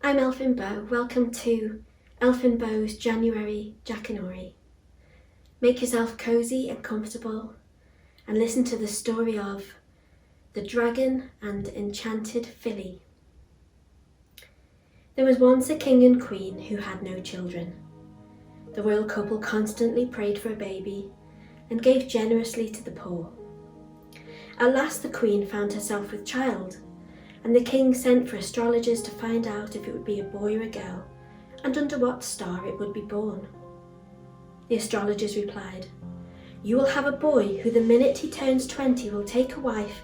I'm Elfin Bow. Welcome to Elfin Bow's January Jackanory. Make yourself cosy and comfortable and listen to the story of the Dragon and Enchanted Filly. There was once a king and queen who had no children. The royal couple constantly prayed for a baby and gave generously to the poor. At last the queen found herself with child, and the king sent for astrologers to find out if it would be a boy or a girl, and under what star it would be born. The astrologers replied, "You will have a boy who the minute he turns 20 will take a wife,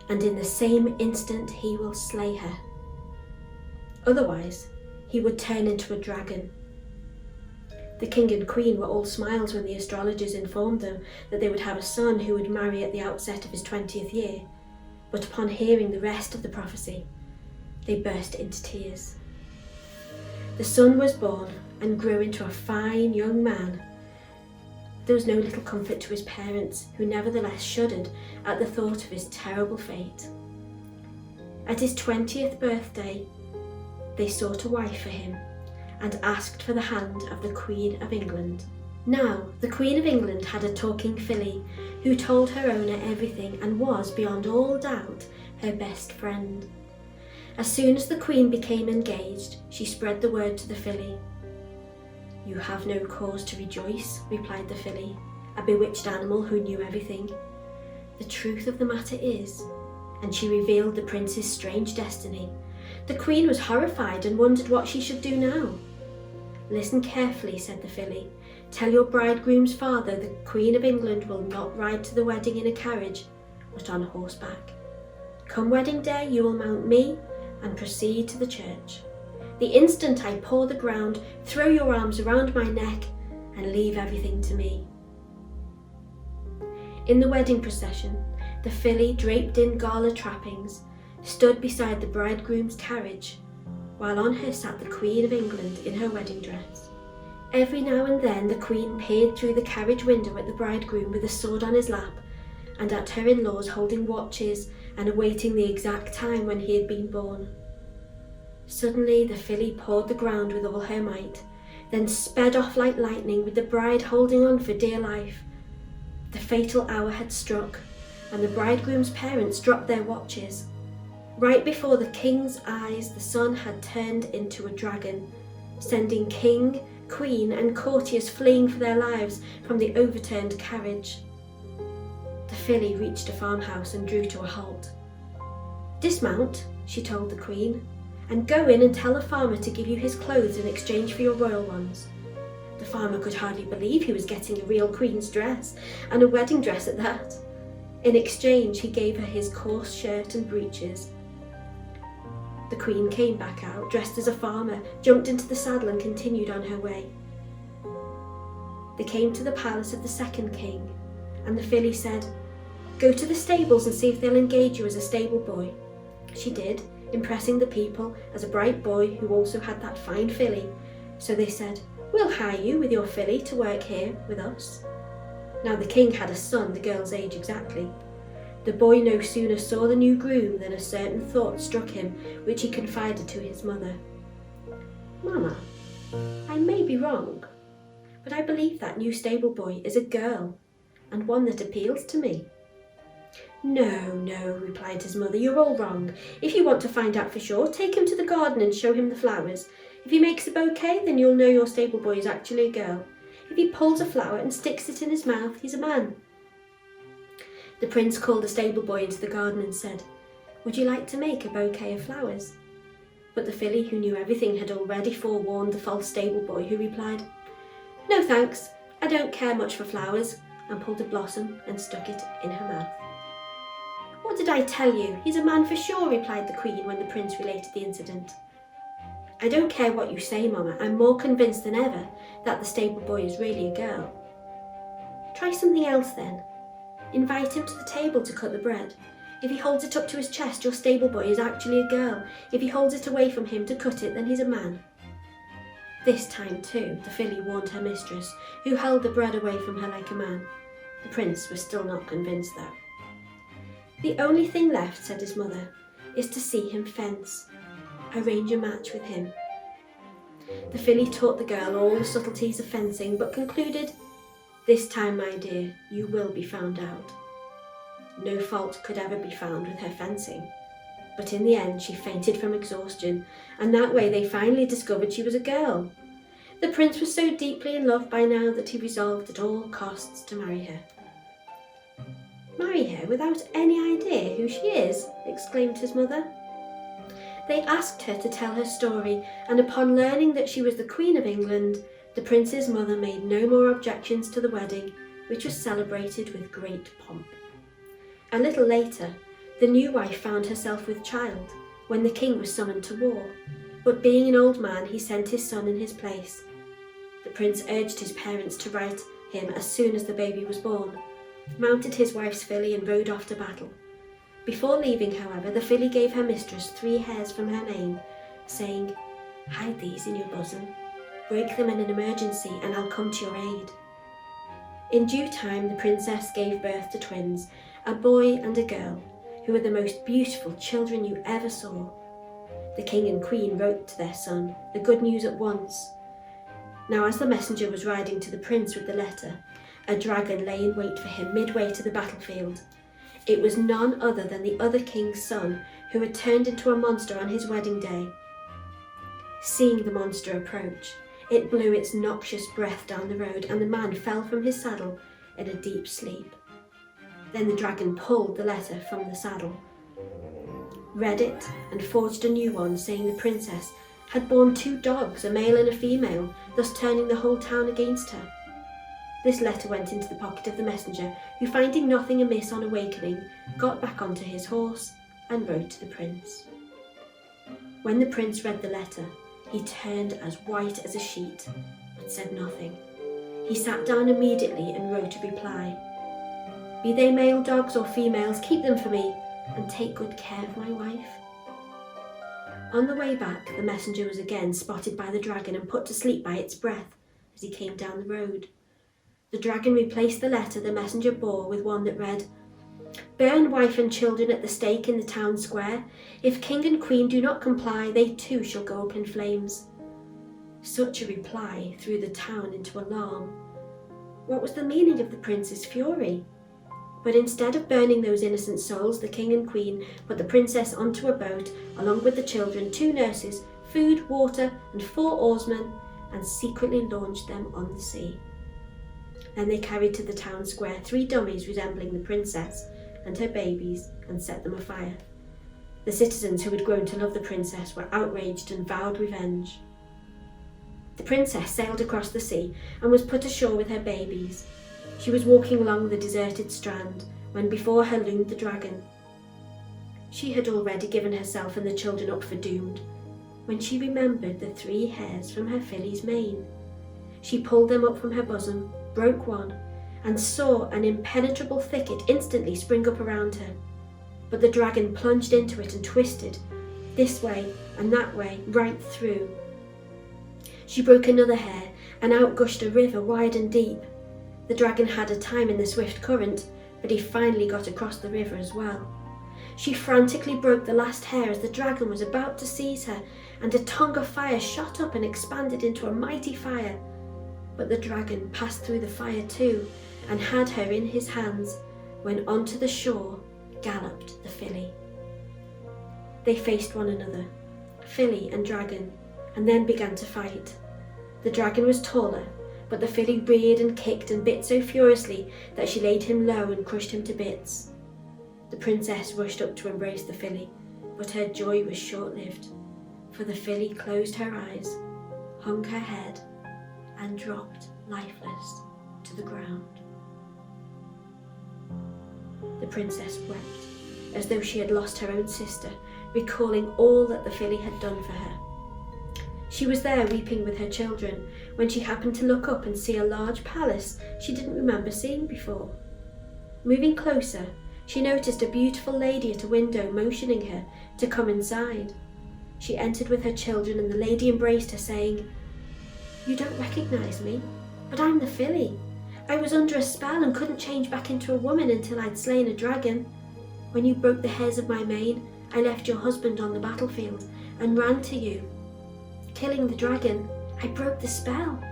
and in the same instant he will slay her. Otherwise, he would turn into a dragon." The king and queen were all smiles when the astrologers informed them that they would have a son who would marry at the outset of his 20th year. But upon hearing the rest of the prophecy, they burst into tears. The son was born and grew into a fine young man. There was no little comfort to his parents, who nevertheless shuddered at the thought of his terrible fate. At his 20th birthday, they sought a wife for him and asked for the hand of the Queen of England. Now, the Queen of England had a talking filly who told her owner everything and was, beyond all doubt, her best friend. As soon as the Queen became engaged, she spread the word to the filly. "You have no cause to rejoice," replied the filly, a bewitched animal who knew everything. "The truth of the matter is," and she revealed the prince's strange destiny. The Queen was horrified and wondered what she should do now. "Listen carefully," said the filly. "Tell your bridegroom's father the Queen of England will not ride to the wedding in a carriage, but on horseback. Come wedding day, you will mount me and proceed to the church. The instant I paw the ground, throw your arms around my neck and leave everything to me." In the wedding procession, the filly, draped in gala trappings, stood beside the bridegroom's carriage, while on her sat the Queen of England in her wedding dress. Every now and then the Queen peered through the carriage window at the bridegroom with a sword on his lap, and at her in-laws holding watches and awaiting the exact time when he had been born. Suddenly the filly pawed the ground with all her might, then sped off like lightning with the bride holding on for dear life. The fatal hour had struck, and the bridegroom's parents dropped their watches. Right before the king's eyes, the son had turned into a dragon, sending king, queen and courtiers fleeing for their lives from the overturned carriage. The filly reached a farmhouse and drew to a halt. "Dismount," she told the queen, "and go in and tell the farmer to give you his clothes in exchange for your royal ones." The farmer could hardly believe he was getting a real queen's dress, and a wedding dress at that. In exchange, he gave her his coarse shirt and breeches. The queen came back out, dressed as a farmer, jumped into the saddle and continued on her way. They came to the palace of the second king, and the filly said, "Go to the stables and see if they'll engage you as a stable boy." She did, impressing the people as a bright boy who also had that fine filly. So they said, "We'll hire you with your filly to work here with us." Now the king had a son the girl's age exactly. The boy no sooner saw the new groom than a certain thought struck him, which he confided to his mother. "Mama, I may be wrong, but I believe that new stable boy is a girl, and one that appeals to me." "No, no," replied his mother, "you're all wrong. If you want to find out for sure, take him to the garden and show him the flowers. If he makes a bouquet, then you'll know your stable boy is actually a girl. If he pulls a flower and sticks it in his mouth, he's a man." The prince called the stable boy into the garden and said, "Would you like to make a bouquet of flowers?" But the filly, who knew everything, had already forewarned the false stable boy, who replied, "No thanks, I don't care much for flowers," and pulled a blossom and stuck it in her mouth. "What did I tell you? He's a man for sure," replied the queen when the prince related the incident. "I don't care what you say, Mama. I'm more convinced than ever that the stable boy is really a girl." "Try something else then. Invite him to the table to cut the bread. If he holds it up to his chest, your stable boy is actually a girl. If he holds it away from him to cut it, then he's a man." This time too, the filly warned her mistress, who held the bread away from her like a man. The prince was still not convinced though. "The only thing left," said his mother, "is to see him fence. arrange a match with him. The filly taught the girl all the subtleties of fencing, but concluded, "This time, my dear, you will be found out." No fault could ever be found with her fencing, but in the end she fainted from exhaustion, and that way they finally discovered she was a girl. The prince was so deeply in love by now that he resolved at all costs to marry her. "Marry her without any idea who she is?" exclaimed his mother. They asked her to tell her story, and upon learning that she was the Queen of England, the prince's mother made no more objections to the wedding, which was celebrated with great pomp. A little later, the new wife found herself with child when the king was summoned to war, but being an old man, he sent his son in his place. The prince urged his parents to right him as soon as the baby was born, mounted his wife's filly and rode off to battle. Before leaving, however, the filly gave her mistress 3 hairs from her mane, saying, "Hide these in your bosom, break them in an emergency, and I'll come to your aid." In due time, the princess gave birth to twins, a boy and a girl, who were the most beautiful children you ever saw. The king and queen wrote to their son the good news at once. Now, as the messenger was riding to the prince with the letter, a dragon lay in wait for him midway to the battlefield. It was none other than the other king's son, who had turned into a monster on his wedding day. Seeing the monster approach, it blew its noxious breath down the road, and the man fell from his saddle in a deep sleep. Then the dragon pulled the letter from the saddle, read it, and forged a new one, saying the princess had borne 2 dogs, a male and a female, thus turning the whole town against her. This letter went into the pocket of the messenger, who, finding nothing amiss on awakening, got back onto his horse and rode to the prince. When the prince read the letter, he turned as white as a sheet, but said nothing. He sat down immediately and wrote a reply. "Be they male dogs or females, keep them for me, and take good care of my wife." On the way back, the messenger was again spotted by the dragon and put to sleep by its breath as he came down the road. The dragon replaced the letter the messenger bore with one that read, "Burn wife and children at the stake in the town square. If king and queen do not comply, they too shall go up in flames." Such a reply threw the town into alarm. What was the meaning of the prince's fury? But instead of burning those innocent souls, the king and queen put the princess onto a boat, along with the children, 2 nurses, food, water, and 4 oarsmen, and secretly launched them on the sea. Then they carried to the town square 3 dummies resembling the princess and her babies, and set them afire. The citizens who had grown to love the princess were outraged and vowed revenge. The princess sailed across the sea and was put ashore with her babies. She was walking along the deserted strand when before her loomed the dragon. She had already given herself and the children up for doomed, when she remembered the 3 hairs from her filly's mane. She pulled them up from her bosom, broke one, and saw an impenetrable thicket instantly spring up around her. But the dragon plunged into it and twisted, this way and that way, right through. She broke another hair, and out gushed a river wide and deep. The dragon had a time in the swift current, but he finally got across the river as well. She frantically broke the last hair as the dragon was about to seize her, and a tongue of fire shot up and expanded into a mighty fire. But the dragon passed through the fire too, and had her in his hands, when onto the shore galloped the filly. They faced one another, filly and dragon, and then began to fight. The dragon was taller, but the filly reared and kicked and bit so furiously that she laid him low and crushed him to bits. The princess rushed up to embrace the filly, but her joy was short-lived, for the filly closed her eyes, hung her head, and dropped lifeless to the ground. The princess wept, as though she had lost her own sister, recalling all that the filly had done for her. She was there weeping with her children when she happened to look up and see a large palace she didn't remember seeing before. Moving closer, she noticed a beautiful lady at a window motioning her to come inside. She entered with her children, and the lady embraced her, saying, "You don't recognize me, but I'm the filly. I was under a spell and couldn't change back into a woman until I'd slain a dragon. When you broke the hairs of my mane, I left your husband on the battlefield, and ran to you. Killing the dragon, I broke the spell."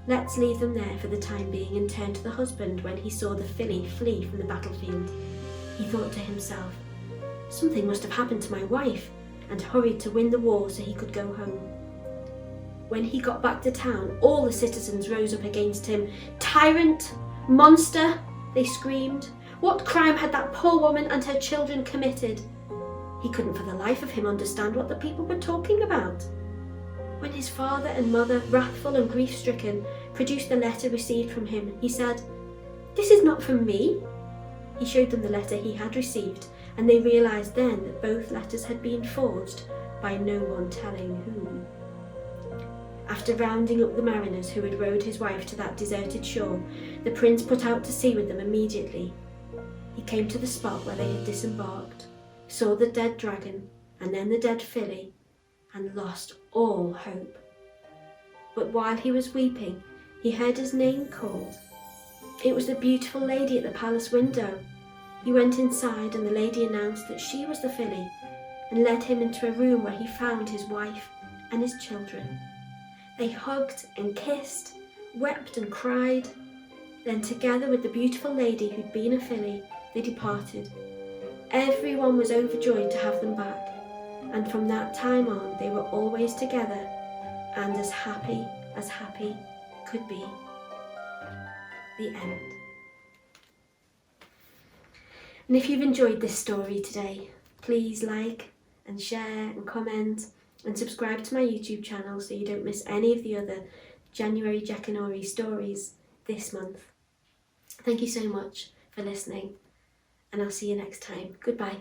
Let's leave them there for the time being and turn to the husband when he saw the filly flee from the battlefield. He thought to himself, "Something must have happened to my wife," and hurried to win the war so he could go home. When he got back to town, all the citizens rose up against him. "Tyrant! Monster!" they screamed. "What crime had that poor woman and her children committed?" He couldn't for the life of him understand what the people were talking about. When his father and mother, wrathful and grief-stricken, produced the letter received from him, he said, "This is not from me." He showed them the letter he had received, and they realised then that both letters had been forged by no one telling whom. After rounding up the mariners who had rowed his wife to that deserted shore, the prince put out to sea with them immediately. He came to the spot where they had disembarked, saw the dead dragon and then the dead filly, and lost all hope. But while he was weeping, he heard his name called. It was the beautiful lady at the palace window. He went inside, and the lady announced that she was the filly, and led him into a room where he found his wife and his children. They hugged and kissed, wept and cried. Then, together with the beautiful lady who'd been a filly, they departed. Everyone was overjoyed to have them back, and from that time on they were always together and as happy could be. The end. And if you've enjoyed this story today, please like and share and comment and subscribe to my YouTube channel so you don't miss any of the other January Jackanory stories this month. Thank you so much for listening, and I'll see you next time. Goodbye.